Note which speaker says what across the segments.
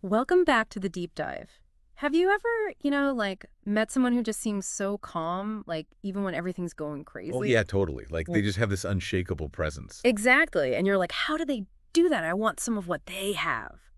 Speaker 1: Welcome back to the deep dive. Have you ever, met someone who just seems so calm, like even when everything's going
Speaker 2: Oh,
Speaker 1: crazy?
Speaker 2: yeah, totally. Like, they
Speaker 1: Mm.
Speaker 2: just have this unshakable presence.
Speaker 1: Exactly. And you're like, how do they do that? I want some of what they have.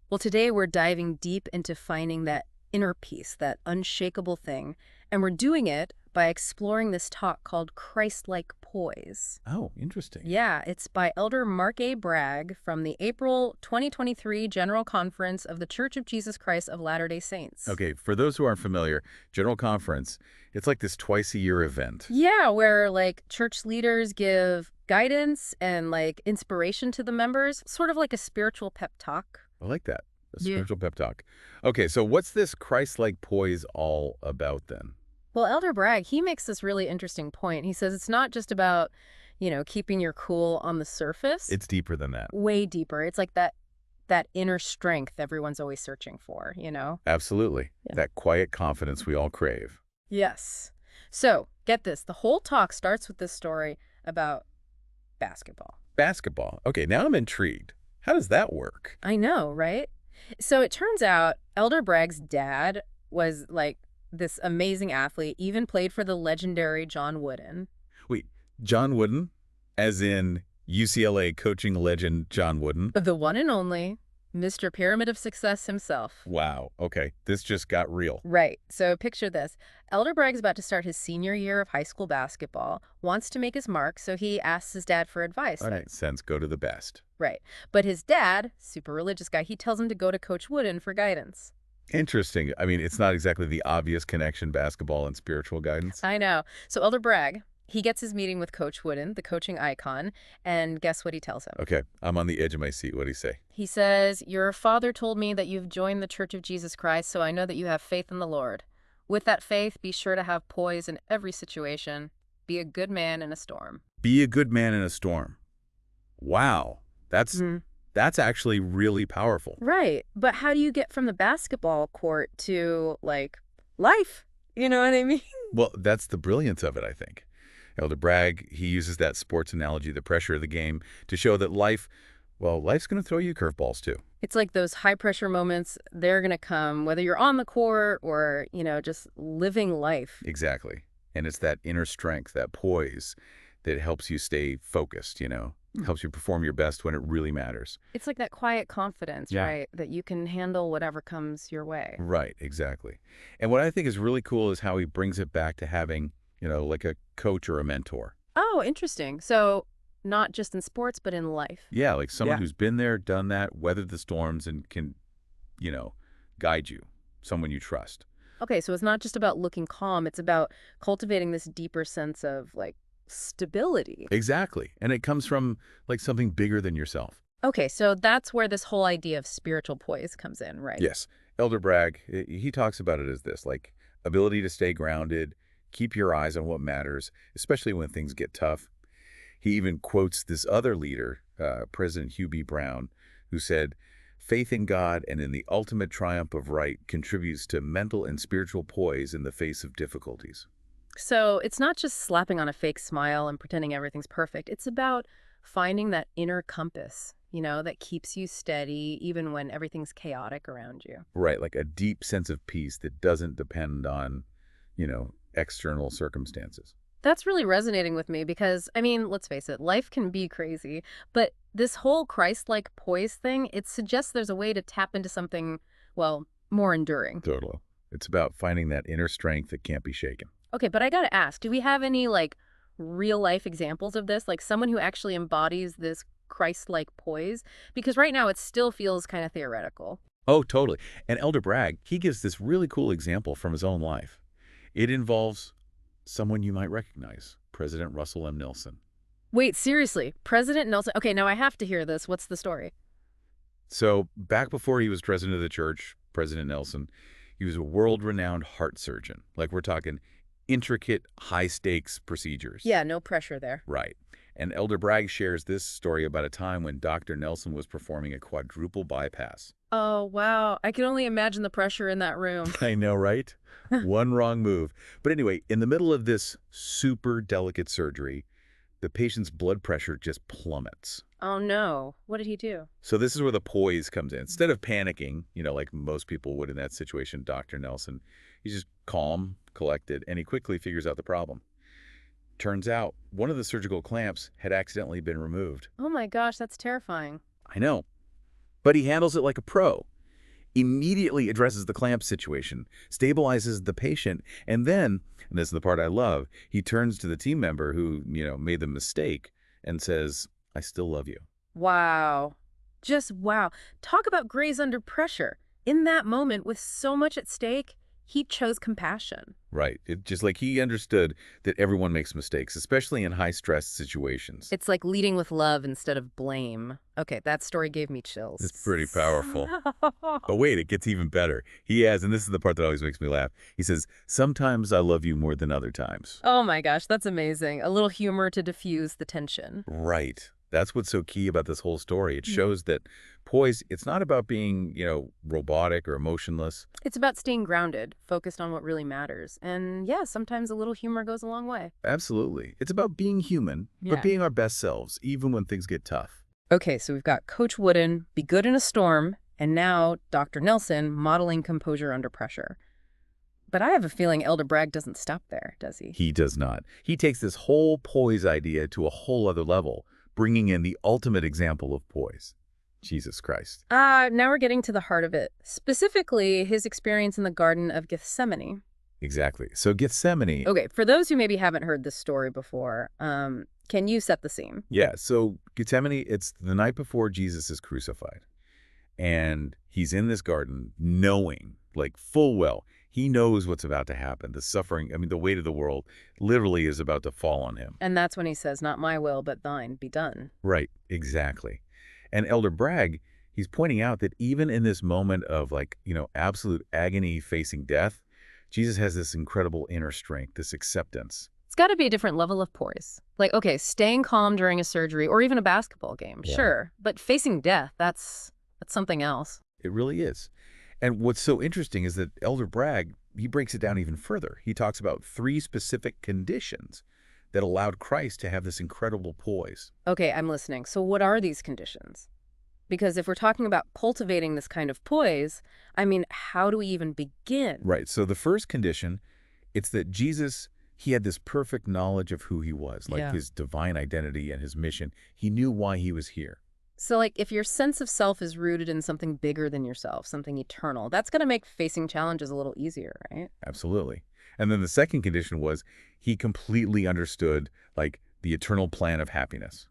Speaker 1: Well, today we're diving deep into finding that inner peace, that unshakable thing. And we're doing it by exploring this talk called Christlike Poise.
Speaker 2: Oh, interesting.
Speaker 1: Yeah, it's by Elder Mark A. Bragg from the April 2023 General Conference of the Church of Jesus Christ of Latter-day Saints.
Speaker 2: Okay, for those who aren't familiar, General Conference, it's like this twice-a-year event.
Speaker 1: Yeah, where like church leaders give guidance and like inspiration to the members, sort of like a spiritual pep talk.
Speaker 2: I like that. A
Speaker 1: Yeah.
Speaker 2: spiritual pep talk. Okay, so what's this Christ-like poise all about then?
Speaker 1: Well, Elder Bragg, he makes this really interesting point. He says it's not just about, keeping your cool on the surface,
Speaker 2: It's deeper than that.
Speaker 1: way deeper. It's like that inner strength everyone's always searching for.
Speaker 2: Absolutely.
Speaker 1: Yeah.
Speaker 2: That quiet confidence we all crave.
Speaker 1: Yes. So, get this. The whole talk starts with this story about basketball.
Speaker 2: Basketball. Okay, now I'm intrigued. How does that work?
Speaker 1: I know, right? So it turns out Elder Bragg's dad was like this amazing athlete, even played for the legendary John Wooden.
Speaker 2: Wait, John Wooden, as in UCLA coaching legend John Wooden?
Speaker 1: The one and only Mr. Pyramid of Success himself.
Speaker 2: Wow, okay, this just got real.
Speaker 1: Right. So picture this. Elder Bragg's about to start his senior year of high school basketball, wants to make his mark, so he asks his dad for advice.
Speaker 2: All right, sense, go to the best.
Speaker 1: Right. But his dad, super religious guy, he tells him to go to Coach Wooden for guidance.
Speaker 2: Interesting. I mean, it's not exactly the obvious connection, basketball and spiritual guidance.
Speaker 1: I know. So Elder Bragg, he gets his meeting with Coach Wooden, the coaching icon, and guess what he tells him?
Speaker 2: Okay, I'm on the edge of my seat. What do you say?
Speaker 1: He says, "Your father told me that you've joined the Church of Jesus Christ, so I know that you have faith in the Lord. With that faith, be sure to have poise in every situation. Be a good man in a storm."
Speaker 2: Be a good man in a storm. Wow, that's actually really powerful.
Speaker 1: Right. But how do you get from the basketball court to, like, life? You know what I mean?
Speaker 2: Well, that's the brilliance of it, I think. Elder Bragg, he uses that sports analogy, the pressure of the game, to show that life's going to throw you curveballs too.
Speaker 1: It's like those high pressure moments, they're going to come whether you're on the court or, just living life.
Speaker 2: Exactly. And it's that inner strength, that poise, that helps you stay focused, helps you perform your best when it really matters.
Speaker 1: It's like that quiet confidence,
Speaker 2: Yeah.
Speaker 1: right? That you can handle whatever comes your way.
Speaker 2: Right, exactly. And what I think is really cool is how he brings it back to having, like a coach or a mentor.
Speaker 1: Oh, interesting. So not just in sports, but in life.
Speaker 2: Yeah, like someone
Speaker 1: Yeah.
Speaker 2: who's been there, done that, weathered the storms, and can, you know, guide you, someone you trust.
Speaker 1: Okay, so it's not just about looking calm. It's about cultivating this deeper sense of like stability.
Speaker 2: Exactly. And it comes from like something bigger than yourself.
Speaker 1: Okay, so that's where this whole idea of spiritual poise comes in, right?
Speaker 2: Yes. Elder Bragg, he talks about it as this, like ability to stay grounded, keep your eyes on what matters, especially when things get tough. He even quotes this other leader, President Hugh B. Brown, who said, "Faith in God and in the ultimate triumph of right contributes to mental and spiritual poise in the face of difficulties."
Speaker 1: So it's not just slapping on a fake smile and pretending everything's perfect. It's about finding that inner compass, that keeps you steady even when everything's chaotic around you.
Speaker 2: Right, like a deep sense of peace that doesn't depend on, external circumstances.
Speaker 1: That's really resonating with me because, I mean, let's face it, life can be crazy, but this whole Christ-like poise thing, it suggests there's a way to tap into something, well, more enduring.
Speaker 2: Totally. It's about finding that inner strength that can't be shaken.
Speaker 1: Okay, but I gotta ask, do we have any, like, real-life examples of this? Like, someone who actually embodies this Christ-like poise? Because right now it still feels kind of theoretical.
Speaker 2: Oh, totally. And Elder Bragg, he gives this really cool example from his own life. It involves someone you might recognize, President Russell M. Nelson.
Speaker 1: Wait, seriously, President Nelson? Okay, now I have to hear this. What's the story?
Speaker 2: So back before he was president of the church, President Nelson, he was a world-renowned heart surgeon. Like we're talking intricate, high-stakes procedures.
Speaker 1: Yeah, no pressure there.
Speaker 2: Right. And Elder Bragg shares this story about a time when Dr. Nelson was performing a quadruple bypass.
Speaker 1: Oh, wow. I can only imagine the pressure in that room.
Speaker 2: I know, right? One wrong move. But anyway, in the middle of this super delicate surgery, the patient's blood pressure just plummets.
Speaker 1: Oh no, what did he do?
Speaker 2: So this is where the poise comes in. Instead of panicking, like most people would in that situation, Dr. Nelson, he's just calm, collected, and he quickly figures out the problem. Turns out one of the surgical clamps had accidentally been removed.
Speaker 1: Oh my gosh, that's terrifying.
Speaker 2: I know, but he handles it like a pro. Immediately addresses the clamp situation, stabilizes the patient, and then, and this is the part I love, he turns to the team member who, made the mistake and says, "I still love you."
Speaker 1: Wow. Just wow. Talk about grace under pressure. In that moment, with so much at stake, he chose compassion.
Speaker 2: Right. It just like he understood that everyone makes mistakes, especially in high-stress situations.
Speaker 1: It's like leading with love instead of blame. Okay, that story gave me chills.
Speaker 2: It's pretty powerful. But wait, it gets even better. He has, and this is the part that always makes me laugh, he says, "Sometimes I love you more than other times."
Speaker 1: Oh my gosh, that's amazing. A little humor to diffuse the tension.
Speaker 2: Right. That's what's so key about this whole story. It shows that poise, it's not about being, robotic or emotionless.
Speaker 1: It's about staying grounded, focused on what really matters. And yeah, sometimes a little humor goes a long way.
Speaker 2: Absolutely. It's about being human, but being our best selves, even when things get tough.
Speaker 1: Okay, so we've got Coach Wooden, be good in a storm, and now Dr. Nelson, modeling composure under pressure. But I have a feeling Elder Bragg doesn't stop there, does he?
Speaker 2: He does not. He takes this whole poise idea to a whole other level, bringing in the ultimate example of poise, Jesus Christ.
Speaker 1: Now we're getting to the heart of it, specifically his experience in the Garden of Gethsemane.
Speaker 2: Exactly. So Gethsemane.
Speaker 1: Okay, for those who maybe haven't heard this story before, can you set the scene?
Speaker 2: Yeah, so Gethsemane, it's the night before Jesus is crucified. And he's in this garden knowing, like full well, he knows what's about to happen. The suffering, the weight of the world literally is about to fall on him.
Speaker 1: And that's when he says, "Not my will, but thine be done."
Speaker 2: Right, exactly. And Elder Bragg, he's pointing out that even in this moment of absolute agony facing death, Jesus has this incredible inner strength, this acceptance.
Speaker 1: It's got to be a different level of poise. Like, okay, staying calm during a surgery or even a basketball game,
Speaker 2: Yeah.
Speaker 1: sure. But facing death, that's something else.
Speaker 2: It really is. And what's so interesting is that Elder Bragg, he breaks it down even further. He talks about 3 specific conditions that allowed Christ to have this incredible poise.
Speaker 1: Okay, I'm listening. So what are these conditions? Because if we're talking about cultivating this kind of poise, how do we even begin?
Speaker 2: Right. So the first condition, it's that Jesus, he had this perfect knowledge of who he was, like his divine identity and his mission. He knew why he was here.
Speaker 1: So, like, if your sense of self is rooted in something bigger than yourself, something eternal, that's going to make facing challenges a little easier, right?
Speaker 2: Absolutely. And then the second condition was he completely understood, the eternal plan of happiness.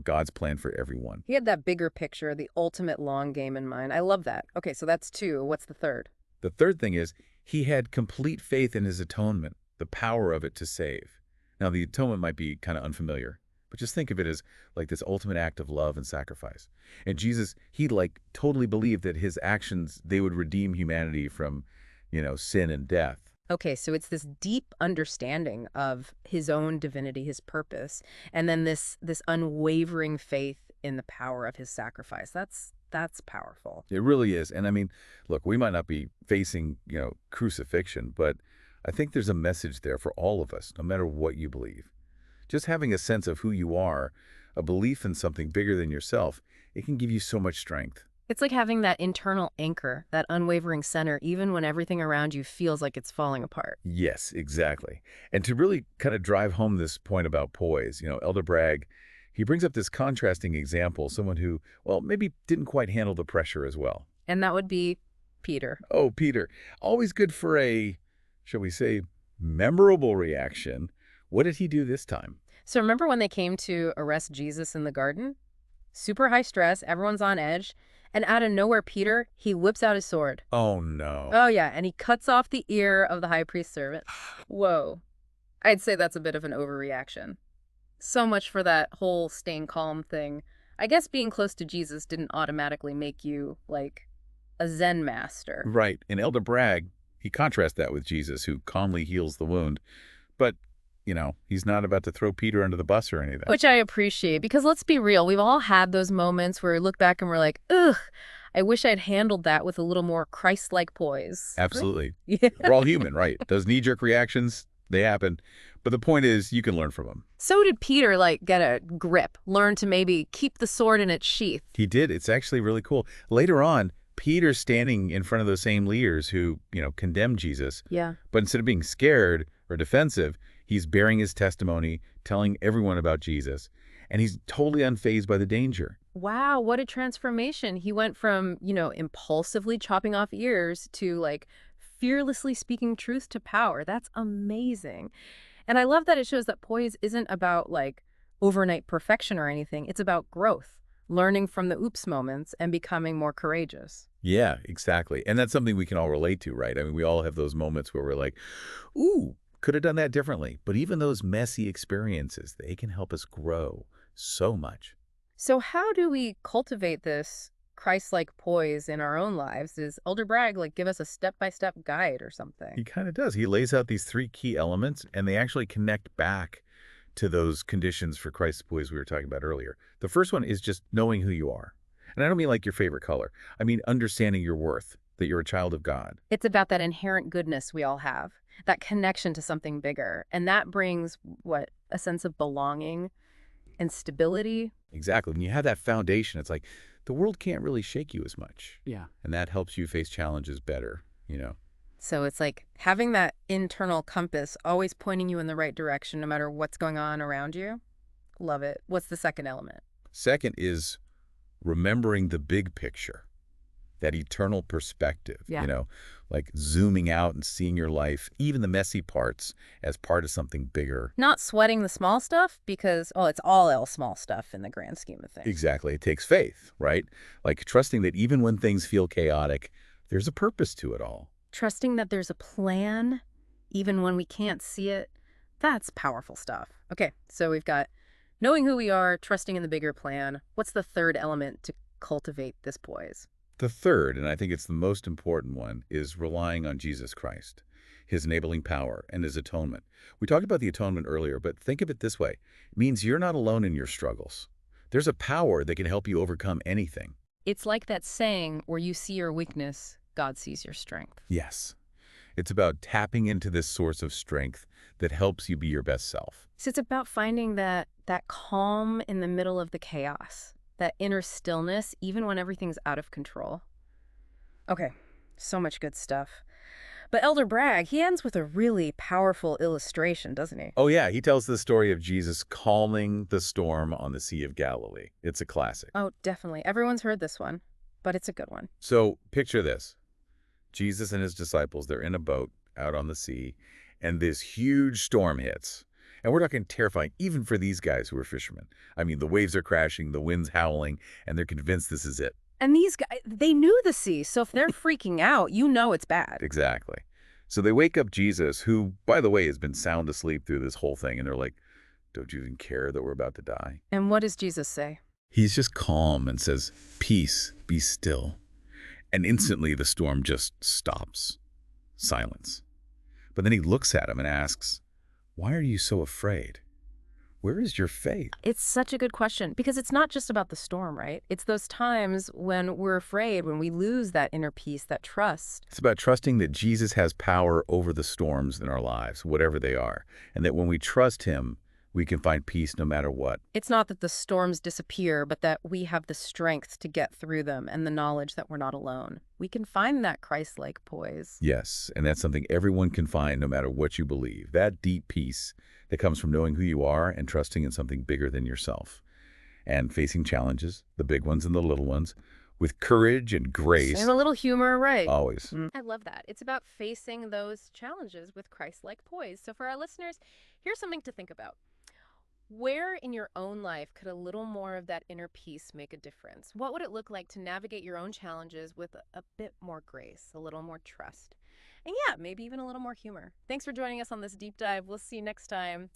Speaker 2: God's plan for everyone.
Speaker 1: He had that bigger picture, the ultimate long game in mind. I love that. Okay, so that's 2. What's the third?
Speaker 2: The third thing is he had complete faith in his atonement, the power of it to save. Now, the atonement might be kind of unfamiliar, but just think of it as this ultimate act of love and sacrifice. And Jesus, he totally believed that his actions, they would redeem humanity from, sin and death.
Speaker 1: Okay, so it's this deep understanding of his own divinity, his purpose, and then this unwavering faith in the power of his sacrifice. That's powerful.
Speaker 2: It really is. And look, we might not be facing, crucifixion, but I think there's a message there for all of us, no matter what you believe. Just having a sense of who you are, a belief in something bigger than yourself, it can give you so much strength.
Speaker 1: It's like having that internal anchor, that unwavering center, even when everything around you feels like it's falling apart.
Speaker 2: Yes, exactly. And to really kind of drive home this point about poise, Elder Bragg, he brings up this contrasting example, someone who, well, maybe didn't quite handle the pressure as well.
Speaker 1: And that would be Peter.
Speaker 2: Oh, Peter. Always good for a, shall we say, memorable reaction. What did he do this time?
Speaker 1: So remember when they came to arrest Jesus in the garden? Super high stress, everyone's on edge. And out of nowhere, Peter, he whips out his sword.
Speaker 2: Oh, no.
Speaker 1: Oh, yeah, and he cuts off the ear of the high priest's servant. Whoa. I'd say that's a bit of an overreaction. So much for that whole staying calm thing. I guess being close to Jesus didn't automatically make you, a Zen master.
Speaker 2: Right. And Elder Bragg, he contrasts that with Jesus, who calmly heals the wound. But, he's not about to throw Peter under the bus or anything.
Speaker 1: Which I appreciate, because let's be real, we've all had those moments where we look back and we're like, ugh, I wish I'd handled that with a little more Christ-like poise.
Speaker 2: Absolutely.
Speaker 1: Yeah.
Speaker 2: We're all human, right? Those knee-jerk reactions, They happen. But the point is, you can learn from them.
Speaker 1: So did Peter, like, get a grip, learn to maybe keep the sword in its sheath.
Speaker 2: He did. It's actually really cool. Later on, Peter's standing in front of those same leaders who, condemned Jesus.
Speaker 1: Yeah.
Speaker 2: But instead of being scared or defensive, he's bearing his testimony, telling everyone about Jesus. And he's totally unfazed by the danger.
Speaker 1: Wow, what a transformation. He went from, impulsively chopping off ears to, like, fearlessly speaking truth to power. That's amazing. And I love that it shows that poise isn't about, like, overnight perfection or anything. It's about growth, learning from the oops moments and becoming more courageous.
Speaker 2: Yeah, exactly. And that's something we can all relate to, right? I mean, we all have those moments where we're like, ooh, could have done that differently. But even those messy experiences, they can help us grow so much.
Speaker 1: So how do we cultivate this Christ-like poise in our own lives? Does Elder Bragg, like, give us a step-by-step guide or
Speaker 2: He
Speaker 1: something?
Speaker 2: kind of does. He lays out these three key elements, and they actually connect back to those conditions for Christ's poise we were talking about earlier. The first one is just knowing who you are. And I don't mean like your favorite color. I mean understanding your worth, that you're a child of God.
Speaker 1: It's about that inherent goodness we all have, that connection to something bigger. And that brings, what, a sense of belonging and stability.
Speaker 2: Exactly. When you have that foundation, it's like the world can't really shake you as much.
Speaker 1: Yeah.
Speaker 2: And that helps you face challenges better.
Speaker 1: So it's like having that internal compass always pointing you in the right direction no matter what's going on around you. Love it. What's the second element?
Speaker 2: Second is remembering the big picture, that eternal perspective,
Speaker 1: Yeah.
Speaker 2: like zooming out and seeing your life, even the messy parts, as part of something bigger.
Speaker 1: Not sweating the small stuff because, oh, it's all else small stuff in the grand scheme of things.
Speaker 2: Exactly. It takes faith, right? Like trusting that even when things feel chaotic, there's a purpose to it all.
Speaker 1: Trusting that there's a plan, even when we can't see it. That's powerful stuff. Okay, so we've got knowing who we are, trusting in the bigger plan. What's the third element to cultivate this poise?
Speaker 2: The third, and I think it's the most important one, is relying on Jesus Christ, his enabling power, and his atonement. We talked about the atonement earlier, but think of it this way. It means you're not alone in your struggles. There's a power that can help you overcome anything.
Speaker 1: It's like that saying where you see your weakness, God sees your strength.
Speaker 2: Yes. It's about tapping into this source of strength that helps you be your best self.
Speaker 1: So it's about finding that calm in the middle of the chaos, that inner stillness, even when everything's out of control. Okay, so much good stuff. But Elder Bragg, he ends with a really powerful illustration, doesn't he?
Speaker 2: Oh, yeah, he tells the story of Jesus calming the storm on the Sea of Galilee. It's a classic.
Speaker 1: Oh, definitely. Everyone's heard this one, but it's a good one.
Speaker 2: So picture this. Jesus and his disciples, they're in a boat out on the sea, and this huge storm hits. And we're talking terrifying, even for these guys who are fishermen. I mean, the waves are crashing, the wind's howling, and they're convinced this is it.
Speaker 1: And these guys, they knew the sea, so if they're freaking out, you know it's bad.
Speaker 2: Exactly. So they wake up Jesus, who, by the way, has been sound asleep through this whole thing, and they're like, don't you even care that we're about to die?
Speaker 1: And what does Jesus say?
Speaker 2: He's just calm and says, peace, be still. And instantly the storm just stops. Silence. But then he looks at him and asks, why are you so afraid? Where is your faith?
Speaker 1: It's such a good question because it's not just about the storm, right? It's those times when we're afraid, when we lose that inner peace, that trust.
Speaker 2: It's about trusting that Jesus has power over the storms in our lives, whatever they are, and that when we trust him, we can find peace no matter what.
Speaker 1: It's not that the storms disappear, but that we have the strength to get through them and the knowledge that we're not alone. We can find that Christ-like poise.
Speaker 2: Yes, and that's something everyone can find no matter what you believe. That deep peace that comes from knowing who you are and trusting in something bigger than yourself. And facing challenges, the big ones and the little ones, with courage and grace.
Speaker 1: And a little humor, right?
Speaker 2: Always.
Speaker 1: I love that. It's about facing those challenges with Christ-like poise. So for our listeners, here's something to think about. Where in your own life could a little more of that inner peace make a difference? What would it look like to navigate your own challenges with a bit more grace, a little more trust, and yeah, maybe even a little more humor? Thanks for joining us on this deep dive. We'll see you next time.